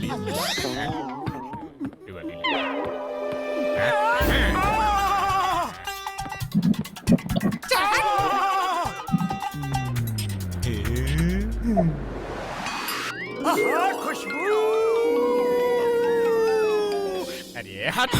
वाली है। ये वाली ले। खुशबू। अरे हट।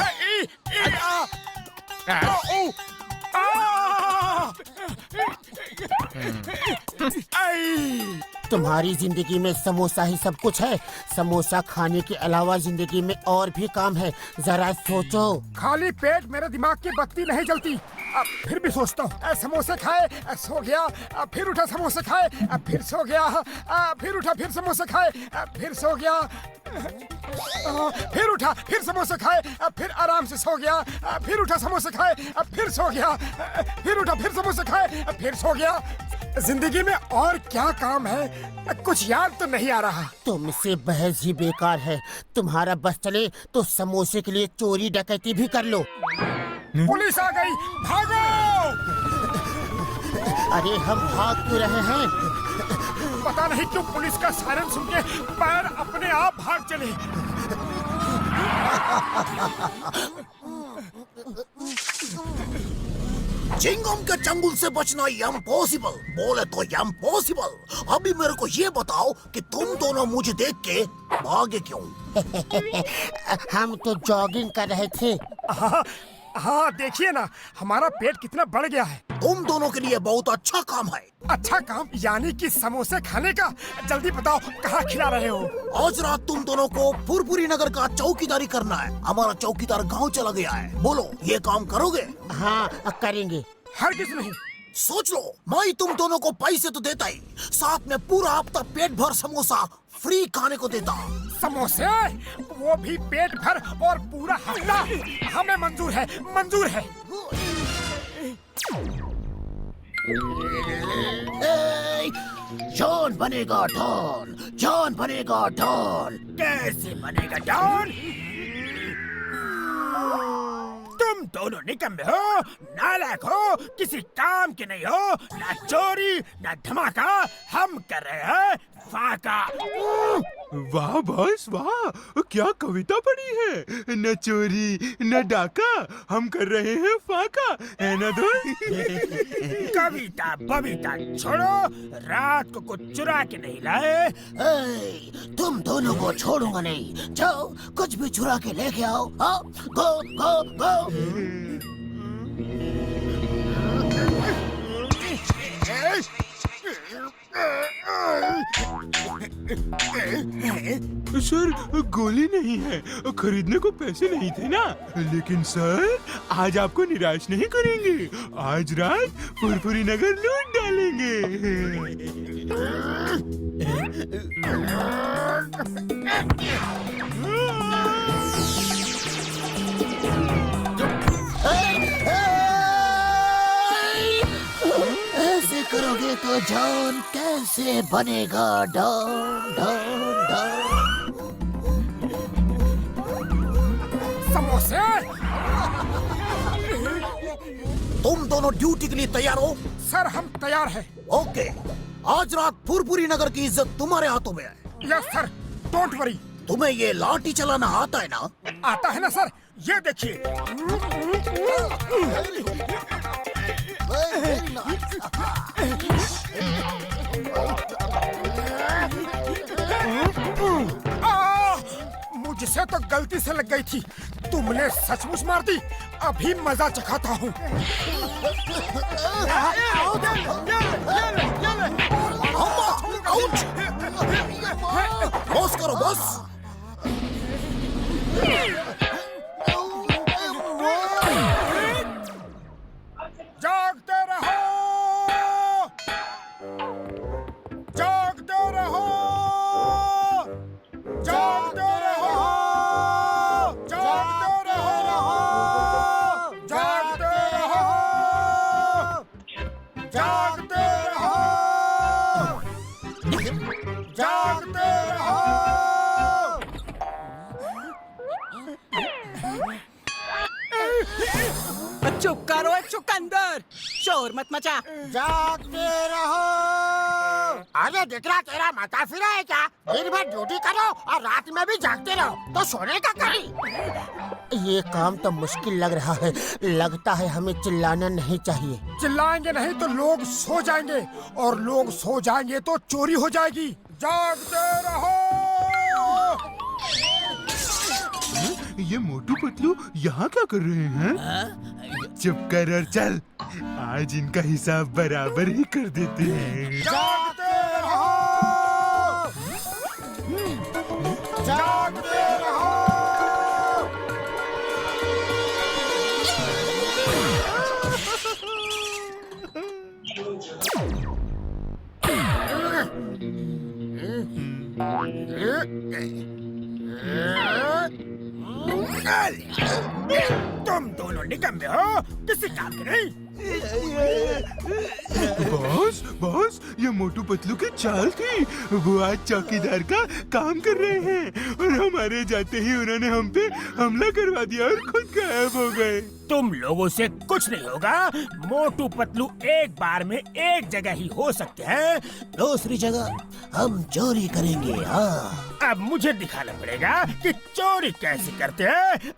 तुम्हारी जिंदगी में समोसा ही सब कुछ है। समोसा खाने के अलावा जिंदगी में और भी काम है, जरा सोचो। खाली पेट मेरे दिमाग की बत्ती नहीं जलती। अब फिर भी सोचता हूँ, समोसे खाए, सो गया, फिर उठा समोसे खाए, फिर सो गया, फिर उठा फिर समोसे खाए, फिर सो गया, फिर उठा फिर समोसे खाए, फिर आराम से सो गया, फिर उठा समोसे खाए, फिर सो गया, फिर उठा फिर समोसे खाए, फिर सो गया। जिंदगी में और क्या काम है, कुछ याद तो नहीं आ रहा। तुमसे बहस ही बेकार है। तुम्हारा बस चले तो समोसे के लिए चोरी डकैती भी कर लो। पुलिस आ गई, भागो! अरे हम भाग क्यों रहे हैं? पता नहीं क्यों पुलिस का सायरन सुन के पैर अपने आप भाग चले। चिंगम के चंगुल से बचना इम्पॉसिबल, बोले तो इम्पॉसिबल। अभी मेरे को ये बताओ कि तुम दोनों मुझे देख के भागे क्यों? हम तो जॉगिंग कर रहे थे। हाँ देखिए ना, हमारा पेट कितना बढ़ गया है। तुम दोनों के लिए बहुत अच्छा काम है। अच्छा काम यानी कि समोसे खाने का? जल्दी बताओ कहाँ खिला रहे हो? आज रात तुम दोनों को फुरफुरी नगर का चौकीदारी करना है। हमारा चौकीदार गांव चला गया है। बोलो ये काम करोगे? हाँ करेंगे। हरगिज नहीं। सोच लो, मैं तुम दोनों को पैसे तो देता ही, साथ में पूरा हफ्ता पेट भर समोसा फ्री खाने को देता। समोसे? वो भी पेट भर और पूरा हफ्ता? हमें मंजूर है, मंजूर है। जॉन बनेगा डॉन, जॉन बनेगा डॉन। कैसे बनेगा डॉन? तुम दोनों निकम्मे हो, नालायक हो, किसी काम के नहीं हो, ना चोरी ना धमाका। हम कर रहे हैं फाका। वाह बॉस वाह, क्या कविता पढ़ी है। न चोरी न डाका, हम कर रहे हैं फाका, है ना दोस्त? कविता बविता छोड़ो, रात को कुछ चुरा के नहीं लाए। तुम दोनों को छोड़ूंगा नहीं। जाओ कुछ भी चुरा के लेके आओ। गो गो गो। सर गोली नहीं है, खरीदने को पैसे नहीं थे ना। लेकिन सर आज आपको निराश नहीं करेंगे। आज रात फुरफुरी नगर लूट डालेंगे। ऐसे करोगे तो जॉन कैसे बनेगा डॉन डॉन डॉन। समोसे? तुम दोनों ड्यूटी के लिए तैयार हो? सर हम तैयार हैं। ओके, आज रात फुरफुरी नगर की इज्जत तुम्हारे हाथों में है। Yes sir, don't worry. तुम्हें ये लाठी चलाना आता है ना? आता है ना सर, ये देखिए। मुझसे तो गलती से लग गई थी, तुमने सचमुच मार दी। अभी मजा चखाता हूँ। बॉस करो बॉस। जागते रहो, जागते रहो, जागते रहो, जागते रहो, जागते रहो, जागते रहो, जागते रहो। चुप करो चुकंदर, शोर मत मचा। जागते रहो, अरे दिखला तेरा माता फिरा है क्या? दिन भर ड्यूटी करो और रात में भी जागते रहो तो सोने का कभी? ये काम तो मुश्किल लग रहा है। लगता है हमें चिल्लाना नहीं चाहिए। चिल्लाएंगे नहीं तो लोग सो जाएंगे, और लोग सो जाएंगे तो चोरी हो जाएगी। जागते रहो। ये मोटू पतलू यहाँ क्या कर रहे हैं? चुप कर और चल, आज इनका हिसाब बराबर ही कर देते हैं। जागते रहो। जागते रहो। तुम दोनों निकम्मे हो, किसी काम के नहीं। बॉस बॉस, ये मोटू पतलू की चाल थी। वो आज चौकीदार का काम कर रहे हैं और हमारे जाते ही उन्होंने हम पे हमला करवा दिया और खुद गायब हो गए। तुम लोगों से कुछ नहीं होगा। मोटू पतलू एक बार में एक जगह ही हो सकते हैं, दूसरी जगह हम चोरी करेंगे। हाँ, अब मुझे दिखाना पड़ेगा कि चोरी कैसे करते हैं।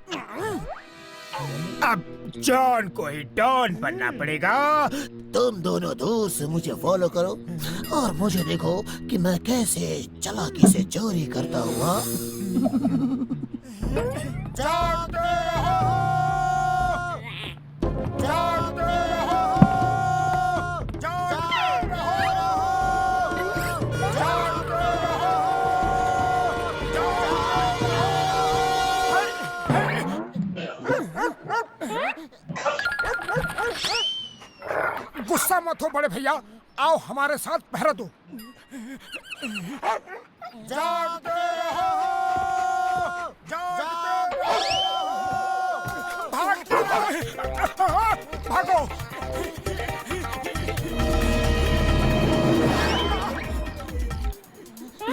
अब जॉन को ही डॉन बनना पड़ेगा। तुम दोनों दूर से मुझे फॉलो करो और मुझे देखो कि मैं कैसे चालाकी से चोरी करता हूँ। हाँ? जागते रहो। जागते रहो। जागते रहो। जागते रहो। गुस्सा मत हो बड़े भैया, आओ हमारे साथ पहरा दो। जागते रहो। जागते रहो। भागो।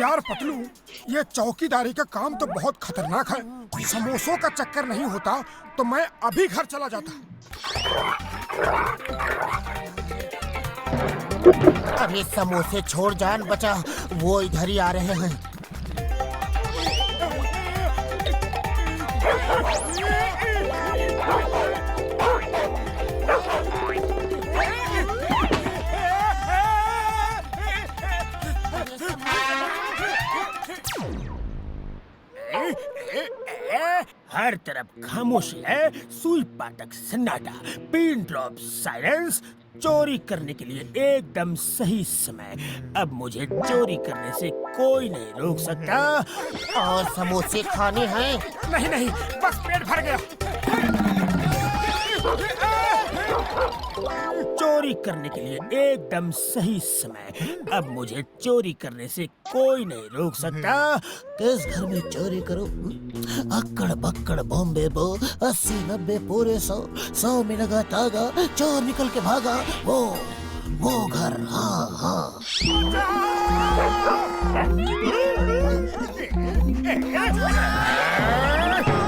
यार पतलू, ये चौकीदारी का काम तो बहुत खतरनाक है। समोसों का चक्कर नहीं होता तो मैं अभी घर चला जाता। अरे समोसे छोड़, जान बचा। वो इधर ही आ रहे हैं। हर तरफ खामोशी है, सुई पाटक सन्नाटा, पिन ड्रॉप साइलेंस। चोरी करने के लिए एकदम सही समय। अब मुझे चोरी करने से कोई नहीं रोक सकता। और समोसे खाने हैं। नहीं नहीं, बस पेट भर गया। चोरी करने के लिए एकदम सही समय। अब मुझे चोरी करने से कोई नहीं रोक सकता। किस घर में चोरी करो? अक्कड़ बक्कड़ बॉम्बे बो, 80-90 पूरे 100 में लगा तागा, चोर निकल के भागा। वो घर। हाँ हाँ।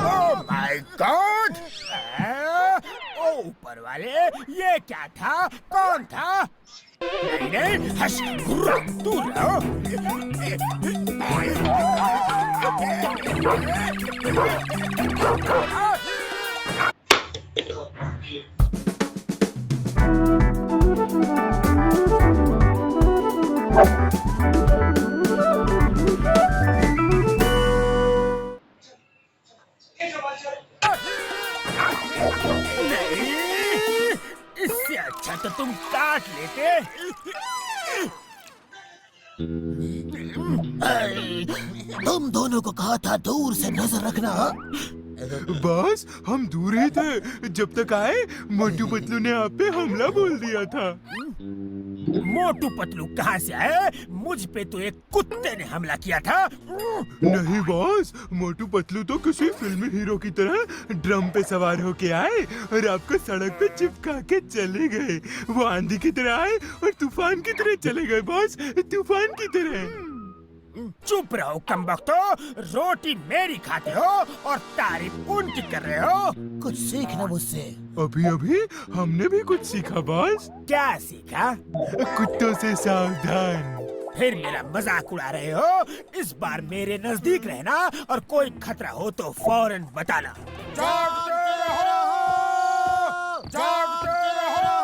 Oh my God! ऊपर वाले, ये क्या था? कौन था? नहीं नहीं, हश, दूर रहो। इससे अच्छा तो तुम काट लेते। तुम दोनों को कहा था दूर से नजर रखना। बॉस, हम दूर ही थे जब तक आए मोटू पतलू ने आप पे हमला बोल दिया था। मोटू पतलू कहाँ से आए? मुझ पे तो एक कुत्ते ने हमला किया था। नहीं बॉस, मोटू पतलू तो किसी फिल्मी हीरो की तरह ड्रम पे सवार होके आए और आपको सड़क पे चिपका के चले गए। वो आंधी की तरह आए और तूफान की तरह चले गए बॉस, तूफान की तरह। चुप रहो कमबख्तो, रोटी मेरी खाते हो और तारीफ उनकी कर रहे हो। कुछ सीखना मुझसे। अभी अभी हमने भी कुछ सीखा बॉस। क्या सीखा? कुत्तों से सावधान। फिर मेरा मजाक उड़ा रहे हो? इस बार मेरे नजदीक रहना और कोई खतरा हो तो फौरन बताना। जागते रहो, जागते रहो।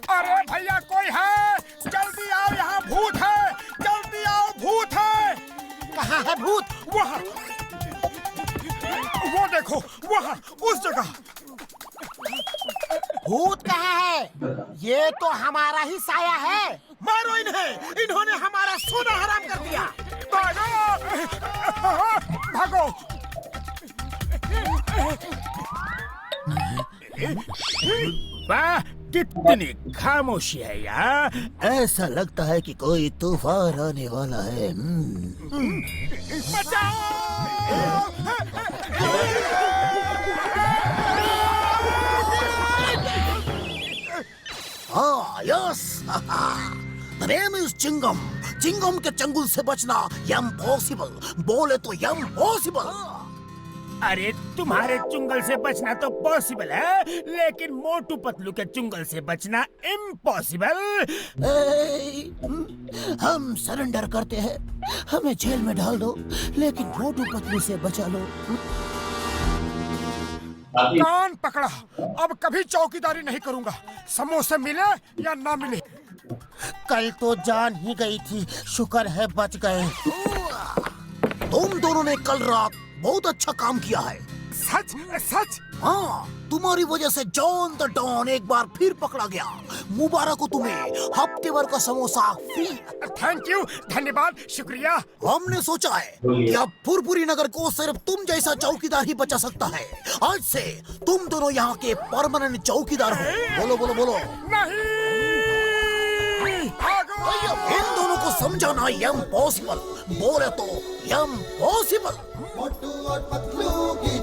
अरे भैया कोई है? जल्दी आओ, यहाँ भूत है। जल्दी आओ, भूत है। कहाँ है भूत? वहाँ, वो देखो, वहाँ उस जगह। भूत कहाँ है? ये तो हमारा ही साया है। मारो इन्हें, इन्होंने हमारा सोना हराम कर दिया। भागो, भागो। वाह, कितनी खामोशी है यहाँ। ऐसा लगता है कि कोई तूफान आने वाला है। हाँ, yes. The name is chewing gum. Chewing gum के चंगुल से बचना इम्पॉसिबल। बोले तो इम्पॉसिबल। अरे तुम्हारे चुंगल से बचना तो पॉसिबल है, लेकिन मोटू पतलू के चुंगल से बचना इम्पॉसिबल। हम सरेंडर करते हैं। हमें जेल में डाल दो, लेकिन मोटू पतलू से बचा लो। कान पकड़ा, अब कभी चौकीदारी नहीं करूंगा, समोसे मिले या ना मिले। कल तो जान ही गई थी, शुक्र है बच गए। तुम दोनों ने कल रात बहुत अच्छा काम किया है। सच सच। हाँ, तुम्हारी वजह से जॉन द डॉन एक बार फिर पकड़ा गया। मुबारक हो तुम्हें, हफ्ते भर का समोसा फ्री। थैंक यू, धन्यवाद, शुक्रिया। हमने सोचा है कि अब फुरफुरी नगर को सिर्फ तुम जैसा चौकीदार ही बचा सकता है। आज से तुम दोनों यहाँ के परमानेंट चौकीदार हो। बोलो बोलो बोलो। नहीं, भागो। इन दोनों को समझाना इम्पॉसिबल। बोले तो इम्पॉसिबल। मोटू और पतलू की